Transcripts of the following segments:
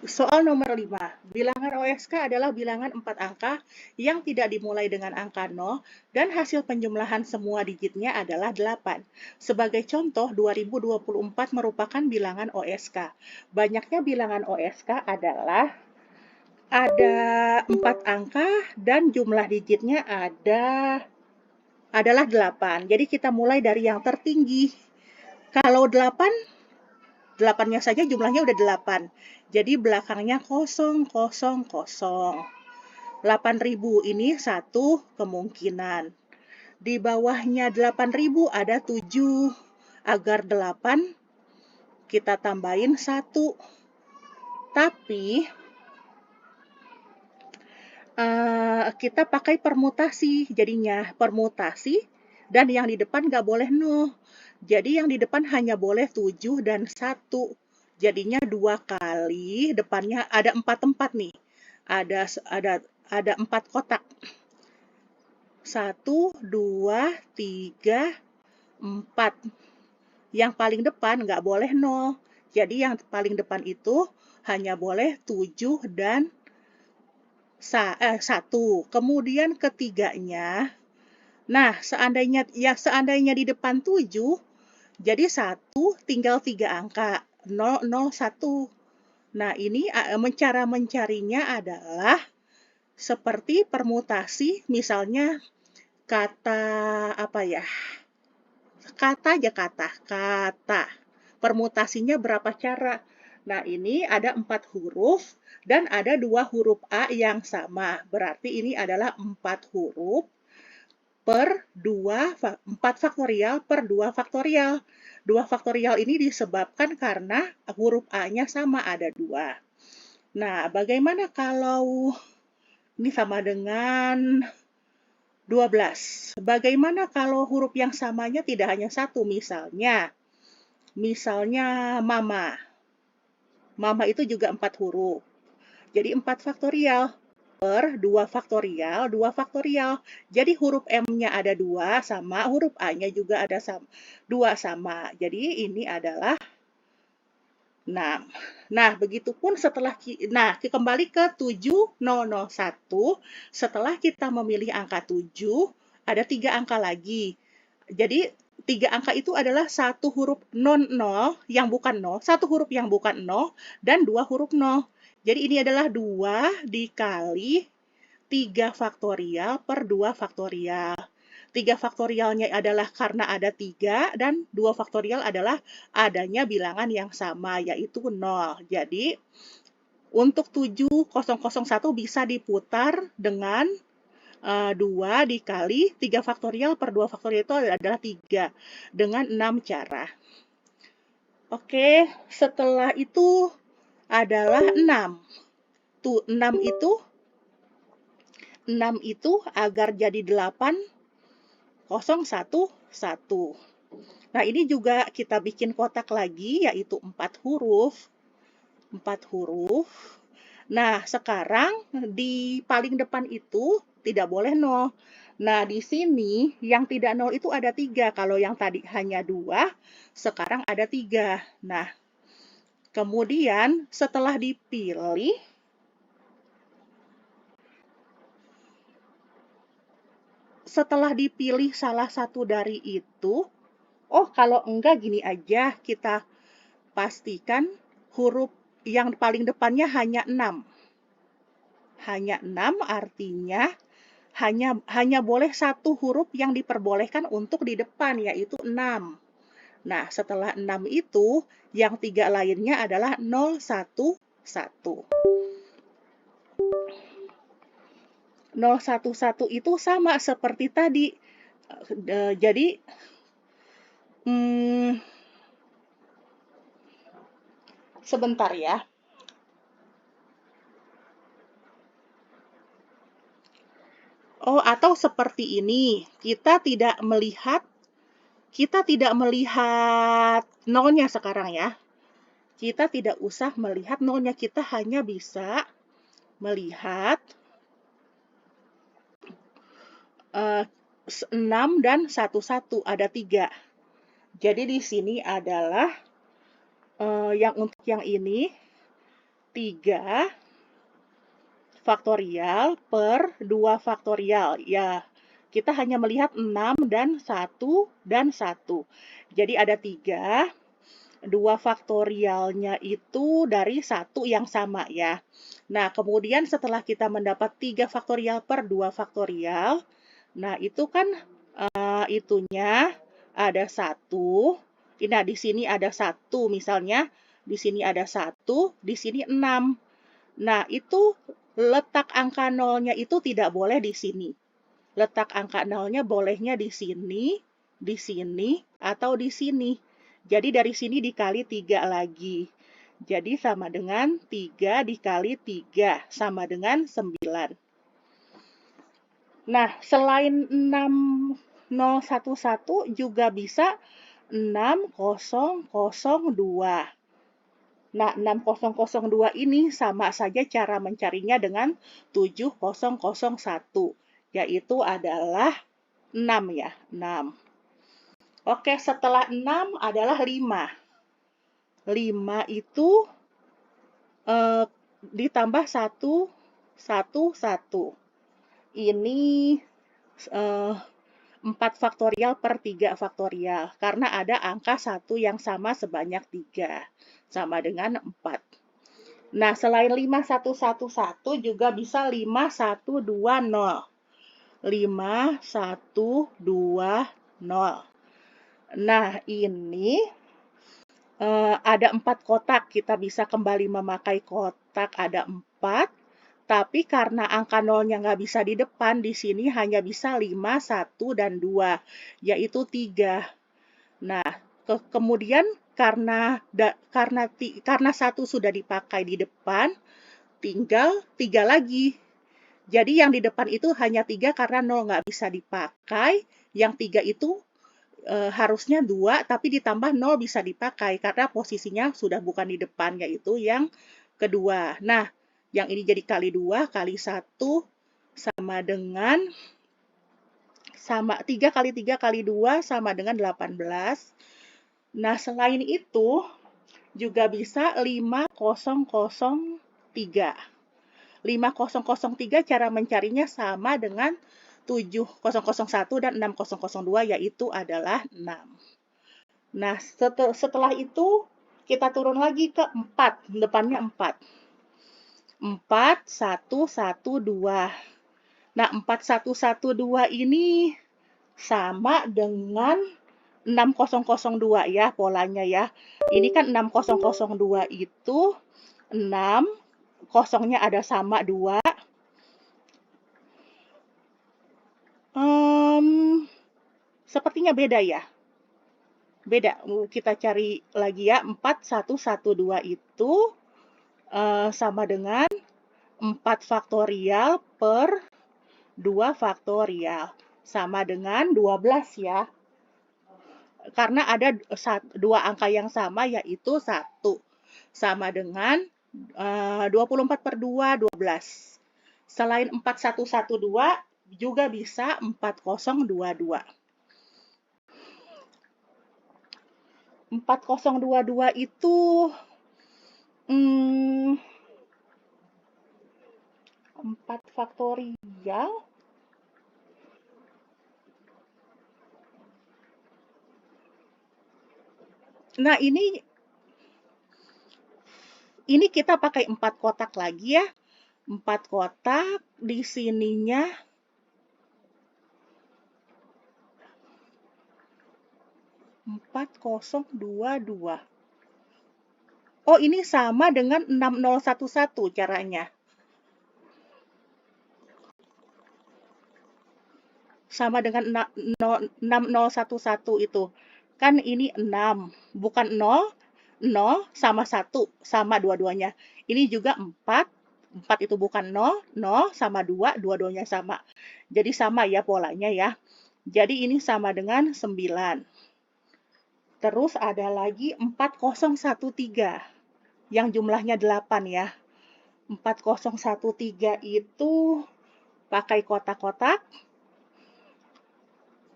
Soal nomor 5, bilangan OSK adalah bilangan 4 angka yang tidak dimulai dengan angka 0 dan hasil penjumlahan semua digitnya adalah 8. Sebagai contoh, 2024 merupakan bilangan OSK. Banyaknya bilangan OSK adalah ada 4 angka dan jumlah digitnya adalah 8. Jadi kita mulai dari yang tertinggi. Kalau 8, 8-nya saja jumlahnya udah 8. Jadi belakangnya 0, 0, 0. 8.000 ini satu kemungkinan. Di bawahnya 8.000 ada 7. Agar 8 kita tambahin 1. Tapi kita pakai permutasi. Jadinya permutasi dan yang di depan nggak boleh 0. Jadi yang di depan hanya boleh 7 dan 1. Jadinya 2 kali, depannya ada 4 tempat nih. Ada 4 kotak. 1, 2, 3, 4. Yang paling depan nggak boleh 0. Jadi yang paling depan itu hanya boleh 7 dan 1. Kemudian ketiganya, nah seandainya di depan 7, jadi 1 tinggal 3 angka, 0, 0, 1. Nah, ini cara mencarinya adalah seperti permutasi, misalnya kata apa ya? Kata. Permutasinya berapa cara? Nah, ini ada 4 huruf dan ada 2 huruf A yang sama. Berarti ini adalah 4 huruf per 4 faktorial per 2 faktorial. 2 faktorial ini disebabkan karena huruf A-nya sama, ada 2. Nah, bagaimana kalau ini sama dengan 12? Bagaimana kalau huruf yang samanya tidak hanya satu? Misalnya mama. Mama itu juga 4 huruf. Jadi 4 faktorial per 2 faktorial, 2 faktorial. Jadi huruf M-nya ada 2 sama, huruf A-nya juga ada 2 sama. Jadi ini adalah 6. Nah, begitupun kembali ke 7001. Setelah kita memilih angka 7, ada 3 angka lagi. Jadi 3 angka itu adalah satu huruf non-0 yang bukan 0, satu huruf yang bukan 0, dan 2 huruf 0. Jadi ini adalah 2 dikali 3 faktorial per 2 faktorial. 3 faktorialnya adalah karena ada 3 dan 2 faktorial adalah adanya bilangan yang sama, yaitu 0. Jadi untuk 7001 bisa diputar dengan 2 dikali 3 faktorial per 2 faktorial itu adalah 3 dengan 6 cara. Oke, setelah itu adalah 6. Tuh, 6 itu agar jadi 8, 0, 1, 1. Nah, ini juga kita bikin kotak lagi, yaitu 4 huruf. 4 huruf. Nah, sekarang di paling depan itu tidak boleh 0. Nah, di sini yang tidak 0 itu ada 3. Kalau yang tadi hanya 2, sekarang ada 3. Nah, kemudian setelah dipilih, salah satu dari itu, kalau enggak gini aja, kita pastikan huruf yang paling depannya hanya 6. Hanya 6 artinya hanya boleh satu huruf yang diperbolehkan untuk di depan, yaitu 6. Nah, setelah 6 itu, yang 3 lainnya adalah 0, 1, 1. 0, 1, 1 itu sama seperti tadi. Jadi, sebentar ya. Atau seperti ini, kita tidak melihat nolnya sekarang ya. Kita tidak usah melihat nolnya, kita hanya bisa melihat 6 dan 1, ada 3. Jadi di sini adalah yang untuk yang ini 3 faktorial per 2 faktorial. Ya, kita hanya melihat 6 dan 1 dan 1. Jadi ada 3, 2 faktorialnya itu dari 1 yang sama ya. Nah, kemudian setelah kita mendapat 3 faktorial per 2 faktorial, nah itu kan itunya ada 1. Nah, di sini ada 1 misalnya, di sini ada 1, di sini 6. Nah, itu letak angka nolnya itu tidak boleh di sini. Letak angka nolnya bolehnya di sini, atau di sini. Jadi dari sini dikali 3 lagi. Jadi sama dengan 3 dikali 3, sama dengan 9. Nah, selain 6011 juga bisa 6002. Nah, 6002 ini sama saja cara mencarinya dengan 7001, yaitu adalah 6 ya, 6. Oke, setelah 6 adalah 5. 5 itu ditambah 1, 1, 1. Ini 4 faktorial per 3 faktorial, karena ada angka 1 yang sama sebanyak 3, sama dengan 4. Nah, selain 5111 juga bisa 5120. 5120. Nah, ini ada 4 kotak. Kita bisa kembali memakai kotak ada 4. Tapi karena angka nolnya nggak bisa di depan, di sini hanya bisa 5, 1, dan 2, yaitu 3. Nah, kemudian karena 1 sudah dipakai di depan, tinggal 3 lagi. Jadi yang di depan itu hanya 3 karena 0 nggak bisa dipakai. Yang 3 itu harusnya 2, tapi ditambah 0 bisa dipakai karena posisinya sudah bukan di depan, yaitu yang kedua. Nah, yang ini jadi kali 2, kali 1, sama dengan 3 kali 3 kali 2 sama dengan 18. Nah, selain itu juga bisa 5003. 5003 cara mencarinya sama dengan 7001 dan 6002, yaitu adalah 6. Nah, setelah itu kita turun lagi ke 4, depannya 4. 4112. Nah, 4112 ini sama dengan 6002 ya polanya ya. Ini kan 6002 itu 6, kosongnya ada sama 2. Sepertinya beda ya. Beda. Kita cari lagi ya. 4112 itu sama dengan 4 faktorial per 2 faktorial. Sama dengan 12 ya. Karena ada 2 angka yang sama, yaitu 1. Sama dengan 24 per 2, 12. Selain 4112, juga bisa 4022. 4022 itu 4 faktorial. Nah, ini kita pakai 4 kotak lagi ya. 4 kotak, di sininya 4022. Oh, ini sama dengan 6011 caranya. Sama dengan 6011 itu. Kan ini 6, bukan 0, 0 sama 1, sama dua-duanya. Ini juga 4, 4 itu bukan 0, 0 sama 2, dua-duanya sama. Jadi sama ya polanya ya. Jadi ini sama dengan 9. Terus ada lagi 4013 yang jumlahnya 8 ya. 4013 itu pakai kotak-kotak.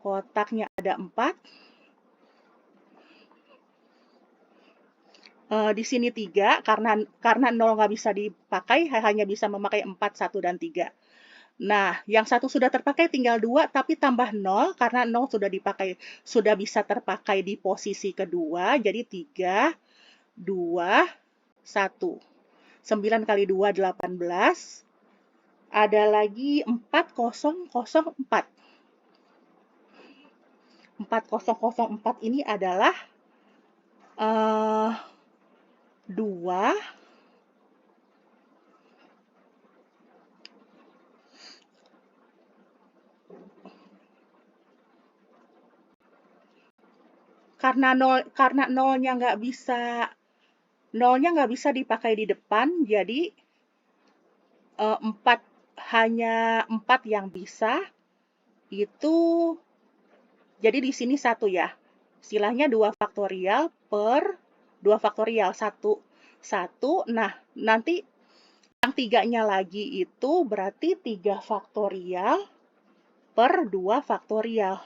Kotaknya ada 4. Di sini 3, karena 0 nggak bisa dipakai, hanya bisa memakai 4, 1, dan 3. Nah, yang 1 sudah terpakai tinggal 2, tapi tambah 0, karena 0 sudah bisa terpakai di posisi kedua, jadi 3, 2, 1. 9 kali 2, 18. Ada lagi 4004. 4004 ini adalah 2, karena nolnya nggak bisa dipakai di depan, jadi 4, hanya 4 yang bisa. Itu jadi di sini 1 ya. Istilahnya 2 faktorial per 2 faktorial 1. 1. Nah, nanti yang 3-nya lagi itu berarti 3 faktorial per 2 faktorial.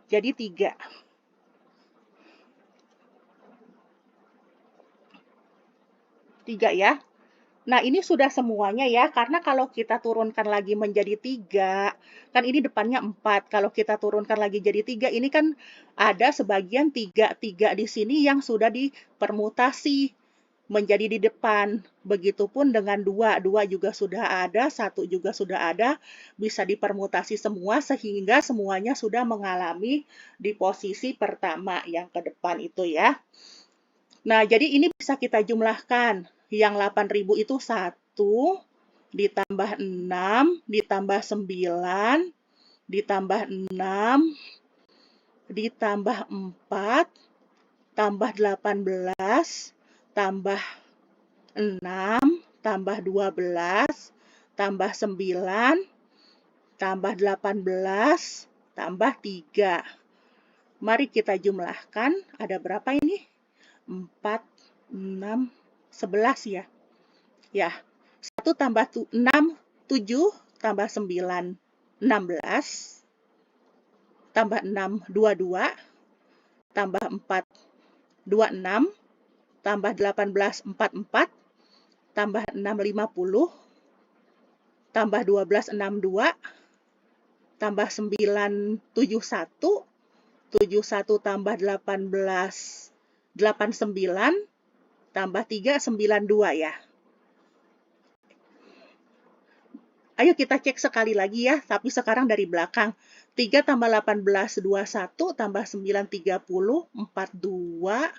Jadi 3. Tiga ya. Nah, ini sudah semuanya ya, karena kalau kita turunkan lagi menjadi 3, kan ini depannya 4. Kalau kita turunkan lagi jadi 3, ini kan ada sebagian 3 di sini yang sudah dipermutasi menjadi di depan. Begitupun dengan 2. 2 juga sudah ada, 1 juga sudah ada, bisa dipermutasi semua sehingga semuanya sudah mengalami di posisi pertama yang ke depan itu ya. Nah, jadi ini bisa kita jumlahkan. Yang 8.000 itu 1, ditambah 6, ditambah 9, ditambah 6, ditambah 4, tambah 18, tambah 6, tambah 12, tambah 9, tambah 18, tambah 3. Mari kita jumlahkan. Ada berapa ini? 4, 6, 11 ya. Ya, 1 tambah 6, 7, tambah 9, 16, tambah 6, 22, tambah 4, 26, tambah 18, 44, tambah 6, 50, tambah 12, 62, tambah 9, 71, 71 tambah 18, 89, tambah 3, 92 ya. Ayo kita cek sekali lagi ya, tapi sekarang dari belakang. 3 tambah 18, 21, tambah 9, 30, 42,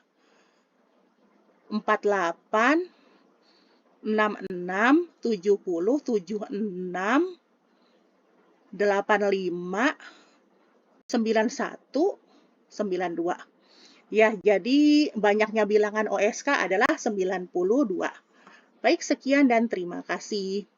48, 66, 70, 76, 85, 91, 92. Ya, jadi banyaknya bilangan OSK adalah 92. Baik, sekian dan terima kasih.